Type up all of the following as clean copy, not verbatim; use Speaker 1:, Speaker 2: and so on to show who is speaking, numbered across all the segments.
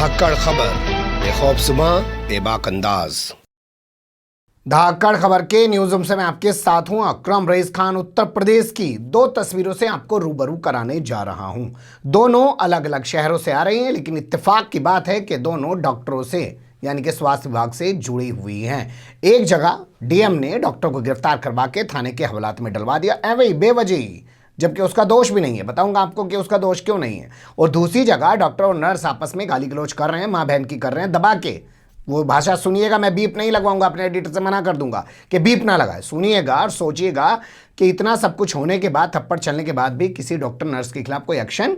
Speaker 1: धाकड़ खबर, बेखौफसुमा बेबाक अंदाज।
Speaker 2: धाकड़ खबर के न्यूज रूम से मैं आपके साथ हूं अकरम रईस खान। उत्तर प्रदेश की दो तस्वीरों से आपको रूबरू कराने जा रहा हूं। दोनों अलग अलग शहरों से आ रही हैं, लेकिन इत्तेफाक की बात है कि दोनों डॉक्टरों से यानी कि स्वास्थ्य विभाग से जुड़ी हुई हैं। एक जगह डीएम ने डॉक्टर को गिरफ्तार करवा के थाने के हवालात में डलवा दिया, एवं बेवजह, जबकि उसका दोष भी नहीं है। बताऊंगा आपको कि उसका दोष क्यों नहीं है। और दूसरी जगह डॉक्टर और नर्स आपस में गाली गलौज कर रहे हैं, माँ बहन की कर रहे हैं दबा के। वो भाषा सुनिएगा, मैं बीप नहीं लगवाऊंगा, अपने एडिटर से मना कर दूंगा कि बीप ना लगाए। सुनिएगा और सोचिएगा कि इतना सब कुछ होने के बाद, थप्पड़ चलने के बाद भी किसी डॉक्टर नर्स के खिलाफ कोई एक्शन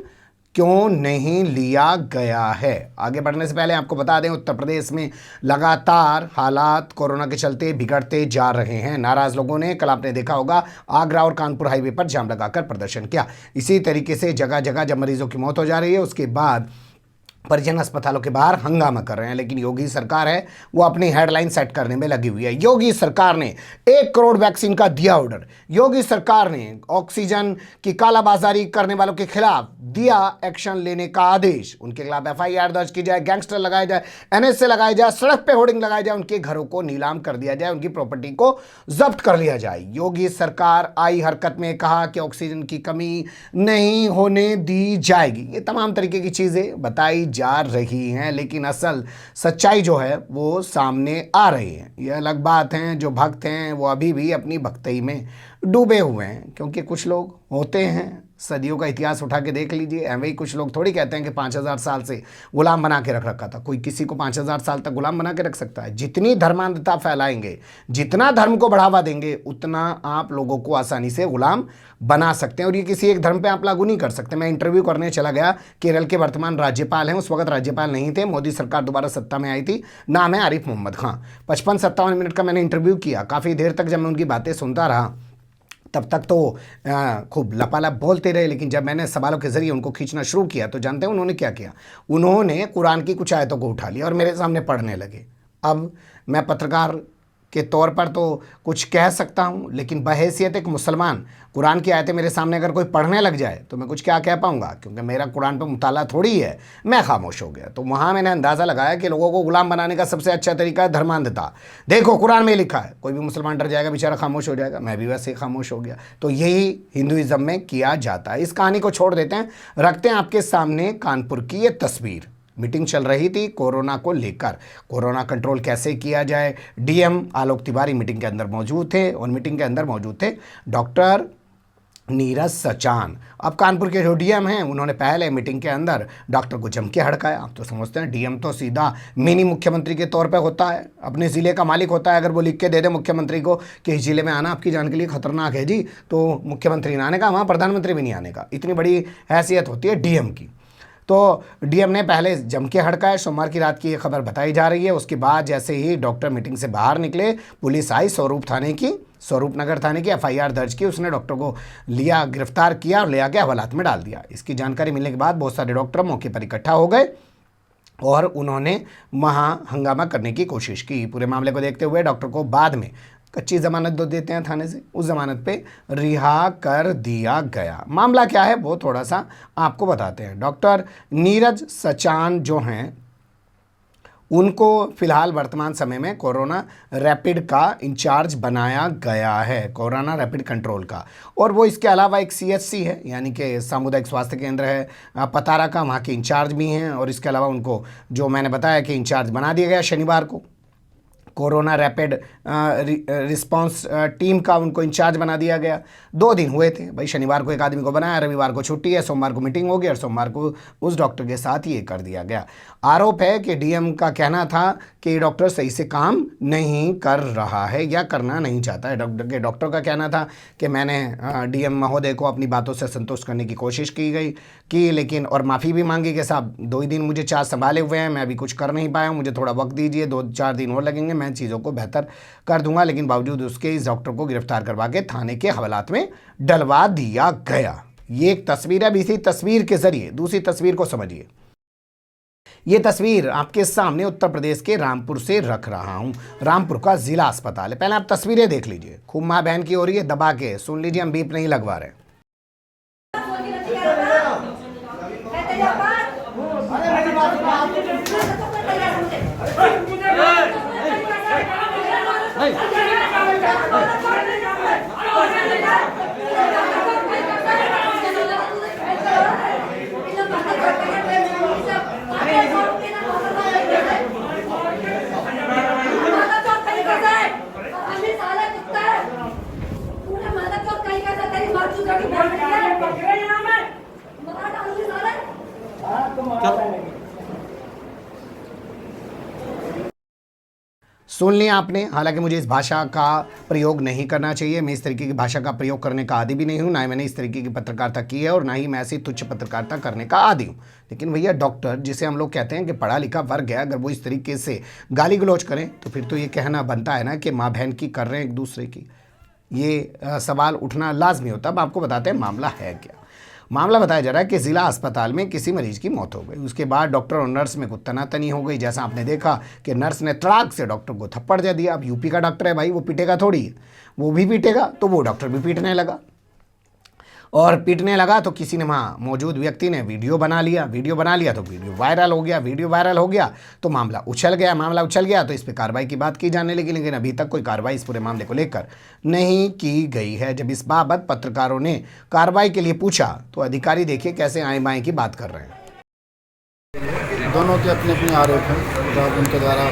Speaker 2: क्यों नहीं लिया गया है। आगे बढ़ने से पहले आपको बता दें, उत्तर प्रदेश में लगातार हालात कोरोना के चलते बिगड़ते जा रहे हैं। नाराज लोगों ने, कल आपने देखा होगा, आगरा और कानपुर हाईवे पर जाम लगाकर प्रदर्शन किया। इसी तरीके से जगह जगह जब मरीजों की मौत हो जा रही है, उसके बाद परिजन अस्पतालों के बाहर हंगामा कर रहे हैं। लेकिन योगी सरकार है वो अपनी हेडलाइन सेट करने में लगी हुई है। योगी सरकार ने 1 करोड़ वैक्सीन का दिया ऑर्डर। योगी सरकार ने ऑक्सीजन की कालाबाजारी करने वालों के खिलाफ दिया एक्शन लेने का आदेश। उनके खिलाफ एफआईआर दर्ज की जाए, गैंगस्टर लगाए जाए, एनएसए लगाए जाए, सड़क पे होर्डिंग लगाए जाए, उनके घरों को नीलाम कर दिया जाए, उनकी प्रॉपर्टी को जब्त कर लिया जाए। योगी सरकार आई हरकत में कहा कि ऑक्सीजन की कमी नहीं होने दी जाएगी। ये तमाम तरीके की चीजें बताई जा रही हैं, लेकिन असल सच्चाई जो है वो सामने आ रही है। ये अलग बात है, जो भक्त हैं वो अभी भी अपनी भक्ति में डूबे हुए हैं, क्योंकि कुछ लोग होते हैं, सदियों का इतिहास उठा के देख लीजिए, ऐसे ही कुछ लोग थोड़ी कहते हैं कि 5000 साल से गुलाम बना के रख रखा था। कोई किसी को 5000 साल तक गुलाम बना के रख सकता है? जितनी धर्मांधता फैलाएंगे, जितना धर्म को बढ़ावा देंगे, उतना आप लोगों को आसानी से गुलाम बना सकते हैं। और ये किसी एक धर्म पे आप लागू नहीं कर सकते। मैं इंटरव्यू करने चला गया, केरल के वर्तमान राज्यपाल हैं, उस वक्त राज्यपाल नहीं थे, मोदी सरकार दोबारा सत्ता में आई थी, नाम है आरिफ मोहम्मद खां। 55-57 मिनट का मैंने इंटरव्यू किया। काफ़ी देर तक जब मैं उनकी बातें सुनता रहा, तब तक तो खूब लपालप बोलते रहे, लेकिन जब मैंने सवालों के जरिए उनको खींचना शुरू किया तो जानते हैं उन्होंने क्या किया? उन्होंने कुरान की कुछ आयतों को उठा लिया और मेरे सामने पढ़ने लगे। अब मैं पत्रकार के तौर पर तो कुछ कह सकता हूँ, लेकिन बहैसियत एक मुसलमान कुरान की आयतें मेरे सामने अगर कोई पढ़ने लग जाए तो मैं कुछ क्या कह पाऊँगा, क्योंकि मेरा कुरान पर मुताला थोड़ी है। मैं खामोश हो गया। तो वहाँ मैंने अंदाज़ा लगाया कि लोगों को गुलाम बनाने का सबसे अच्छा तरीका है धर्मांधता। देखो कुरान में लिखा है, कोई भी मुसलमान डर जाएगा, बेचारा खामोश हो जाएगा। मैं भी वैसे ही खामोश हो गया। तो यही हिंदुइज्म में किया जाता है। इस कहानी को छोड़ देते हैं, रखते हैं आपके सामने कानपुर की ये तस्वीर। मीटिंग चल रही थी कोरोना को लेकर, कोरोना कंट्रोल कैसे किया जाए। डीएम आलोक तिवारी मीटिंग के अंदर मौजूद थे और मीटिंग के अंदर मौजूद थे डॉक्टर नीरज सचान। अब कानपुर के जो डीएम हैं उन्होंने पहले मीटिंग के अंदर डॉक्टर को जम के हड़काया। आप तो समझते हैं डीएम तो सीधा मिनी मुख्यमंत्री के तौर पे होता है, अपने ज़िले का मालिक होता है। अगर वो लिख के दे दे मुख्यमंत्री को कि इस ज़िले में आना आपकी जान के लिए खतरनाक है जी, तो मुख्यमंत्री ने आने का, वहाँ प्रधानमंत्री भी नहीं आने का। इतनी बड़ी हैसियत होती है डीएम की। तो डीएम ने पहले जम के हड़काया। सोमवार की रात की ये खबर बताई जा रही है। उसके बाद जैसे ही डॉक्टर मीटिंग से बाहर निकले, पुलिस आई, स्वरूप नगर थाने की एफआईआर दर्ज की। उसने डॉक्टर को लिया, गिरफ्तार किया और ले आके हवालात में डाल दिया। इसकी जानकारी मिलने के बाद बहुत सारे डॉक्टर मौके पर इकट्ठा हो गए और उन्होंने वहाँ हंगामा करने की कोशिश की। पूरे मामले को देखते हुए डॉक्टर को बाद में कच्ची ज़मानत दो देते हैं थाने से, उस ज़मानत पे रिहा कर दिया गया। मामला क्या है वो थोड़ा सा आपको बताते हैं। डॉक्टर नीरज सचान जो हैं, उनको फिलहाल वर्तमान समय में कोरोना रैपिड का इंचार्ज बनाया गया है, कोरोना रैपिड कंट्रोल का। और वो इसके अलावा एक सीएचसी है, यानी कि सामुदायिक स्वास्थ्य केंद्र है पतारा का, वहाँ के इंचार्ज भी हैं। और इसके अलावा उनको, जो मैंने बताया कि इंचार्ज बना दिया गया शनिवार को, कोरोना रैपिड रिस्पांस टीम का उनको इंचार्ज बना दिया गया। 2 दिन हुए थे भाई, शनिवार को एक आदमी को बनाया, रविवार को छुट्टी है, सोमवार को मीटिंग होगी और सोमवार को उस डॉक्टर के साथ ये कर दिया गया। आरोप है कि डीएम का कहना था कि डॉक्टर सही से काम नहीं कर रहा है या करना नहीं चाहता है। डॉक्टर का कहना था कि मैंने डीएम महोदय को अपनी बातों से संतुष्ट करने की कोशिश की लेकिन, और माफ़ी भी मांगी कि साहब 2 ही दिन मुझे चार्ज संभाले हुए हैं, मैं अभी कुछ कर नहीं पाया हूँ, मुझे थोड़ा वक्त दीजिए, 2-4 दिन और लगेंगे, मैं चीज़ों को बेहतर कर दूंगा। लेकिन बावजूद उसके इस डॉक्टर को गिरफ्तार करवा के थाने के हवालात में डलवा दिया गया। ये एक तस्वीर है। अब इसी तस्वीर के जरिए दूसरी तस्वीर को समझिए। ये तस्वीर आपके सामने उत्तर प्रदेश के रामपुर से रख रहा हूं। रामपुर का जिला अस्पताल है। पहले आप तस्वीरें देख लीजिए। खूब माँ बहन की हो रही है, दबा के सुन लीजिए, हम बीप नहीं लगवा रहे। सुन लिया आपने। हालांकि मुझे इस भाषा का प्रयोग नहीं करना चाहिए, मैं इस तरीके की भाषा का प्रयोग करने का आदी भी नहीं हूँ, ना ही मैंने इस तरीके की पत्रकारिता की है और ना ही मैं ऐसी तुच्छ पत्रकारिता करने का आदी हूँ। लेकिन भैया डॉक्टर जिसे हम लोग कहते हैं कि पढ़ा लिखा वर्ग है, अगर वो इस तरीके से गाली गलौज करें तो फिर तो ये कहना बनता है ना कि माँ बहन की कर रहे हैं एक दूसरे की। ये सवाल उठना लाजमी होता है। अब आपको बताते हैं मामला है क्या। मामला बताया जा रहा है कि जिला अस्पताल में किसी मरीज की मौत हो गई। उसके बाद डॉक्टर और नर्स में कुछ तनातनी हो गई। जैसा आपने देखा कि नर्स ने तड़ाक से डॉक्टर को थप्पड़ दे दिया। अब यूपी का डॉक्टर है भाई, वो पीटेगा थोड़ी, वो भी पीटेगा, तो वो डॉक्टर भी पीटने लगा। और पीटने लगा तो किसी ने वहाँ मौजूद व्यक्ति ने वीडियो बना लिया तो वीडियो वायरल हो गया तो मामला उछल गया तो इस पर कार्रवाई की बात की जाने लगी। लेकिन अभी तक कोई कार्रवाई इस पूरे मामले को लेकर नहीं की गई है। जब इस बाबत पत्रकारों ने कार्रवाई के लिए पूछा तो अधिकारी देखिए कैसे आए बाएं की बात कर रहे हैं।
Speaker 3: दोनों के अपने अपने आरोप हैं। जब उनके द्वारा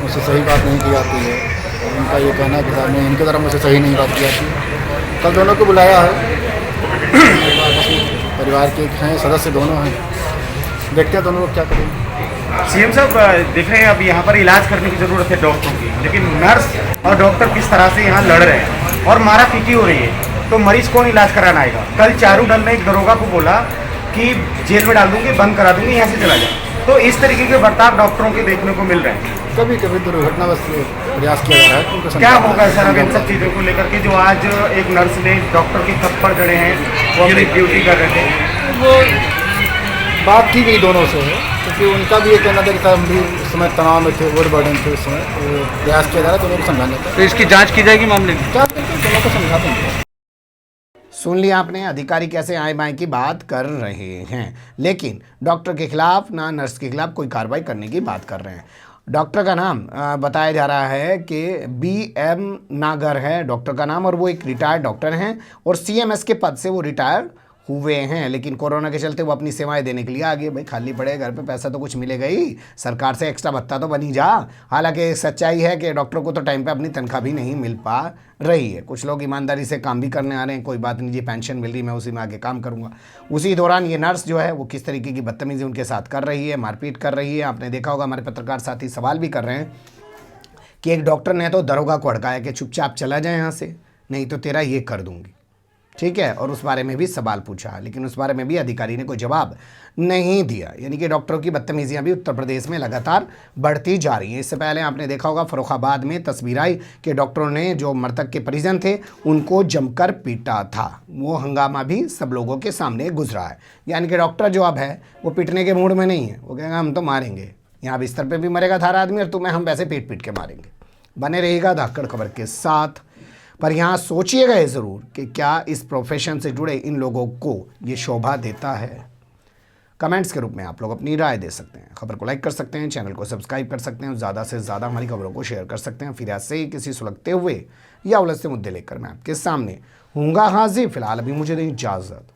Speaker 3: मुझसे सही बात नहीं की जाती है और उनका ये कहना है कि साहब नहीं, इनके द्वारा मुझसे सही नहीं बात की जाती। कल दोनों को बुलाया है, परिवार के हैं सदस्य, दोनों हैं, देखते हैं दोनों लोग क्या करेंगे।
Speaker 4: सीएम साहब देख रहे हैं अब यहाँ पर इलाज करने की ज़रूरत है डॉक्टरों की, लेकिन नर्स और डॉक्टर किस तरह से यहाँ लड़ रहे हैं और मारा पीटी हो रही है, तो मरीज कौन इलाज कराना आएगा। कल चारू दल ने एक दरोगा को बोला कि जेल में डाल दूंगी, बंद करा दूंगी, यहाँ से चला जाए। तो इस तरीके के बर्ताव डॉक्टरों के देखने को मिल रहे हैं।
Speaker 3: कभी कभी दुर्घटनावश प्रयास किया जा रहा है। उनको
Speaker 4: क्या होगा सर अब इन सब चीज़ों को लेकर के, जो आज एक नर्स ने डॉक्टर के थप्पड़ जड़े हैं, वो अपनी ड्यूटी कर रहे थे।
Speaker 3: वो बात की गई दोनों से है, क्योंकि उनका भी ये कहना था कि साहब हम भी उस समय तनाव में थे, ओवरबर्डन थे, उस समय तो प्रयास किया जा रहा है दोनों को समझाने का।
Speaker 4: तो इसकी जाँच की जाएगी मामले की?
Speaker 3: क्या करते दोनों को समझा देंगे।
Speaker 2: सुन लिया आपने, अधिकारी कैसे आए बाएं की बात कर रहे हैं, लेकिन डॉक्टर के खिलाफ ना नर्स के खिलाफ कोई कार्रवाई करने की बात कर रहे हैं। डॉक्टर का नाम बताया जा रहा है कि BM नागर है डॉक्टर का नाम, और वो एक रिटायर्ड डॉक्टर हैं और CMS के पद से वो रिटायर हुए हैं। लेकिन कोरोना के चलते वो अपनी सेवाएं देने के लिए आ गए। भाई खाली पड़े घर पे पैसा तो कुछ मिलेगा ही, सरकार से एक्स्ट्रा भत्ता तो बनी जा। हालांकि सच्चाई है कि डॉक्टरों को तो टाइम पे अपनी तनख्वाह भी नहीं मिल पा रही है। कुछ लोग ईमानदारी से काम भी करने आ रहे हैं, कोई बात नहीं जी, पेंशन मिल रही, मैं उसी में आगे काम करूँगा। उसी दौरान ये नर्स जो है वो किस तरीके की बदतमीजी उनके साथ कर रही है, मारपीट कर रही है। आपने देखा होगा, हमारे पत्रकार साथी सवाल भी कर रहे हैं कि एक डॉक्टर ने तो दरोगा को अड़काया कि चुपचाप चला जाए यहाँ से, नहीं तो तेरा ये कर दूंगी, ठीक है। और उस बारे में भी सवाल पूछा, लेकिन उस बारे में भी अधिकारी ने कोई जवाब नहीं दिया। यानी कि डॉक्टरों की बदतमीजियां भी उत्तर प्रदेश में लगातार बढ़ती जा रही हैं। इससे पहले आपने देखा होगा फर्रुखाबाद में तस्वीर आई कि डॉक्टरों ने जो मृतक के परिजन थे उनको जमकर पीटा था। वो हंगामा भी सब लोगों के सामने गुजरा है। यानी कि डॉक्टर जो अब है वो पीटने के मूड में नहीं है, वो कहेगा हम तो मारेंगे, यहाँ बिस्तर पर भी मरेगा थारा आदमी और तुम्हें हम वैसे पीट पीट के मारेंगे। बने रहेगा धाकड़ खबर के साथ। पर यहाँ सोचिएगा ये ज़रूर कि क्या इस प्रोफेशन से जुड़े इन लोगों को ये शोभा देता है। कमेंट्स के रूप में आप लोग अपनी राय दे सकते हैं। खबर को लाइक कर सकते हैं, चैनल को सब्सक्राइब कर सकते हैं, ज़्यादा से ज़्यादा हमारी खबरों को शेयर कर सकते हैं। फिर ऐसे ही किसी सुलगते हुए या उलझते मुद्दे लेकर मैं आपके सामने हूँगा हाजिर। फिलहाल अभी मुझे दें इजाज़त।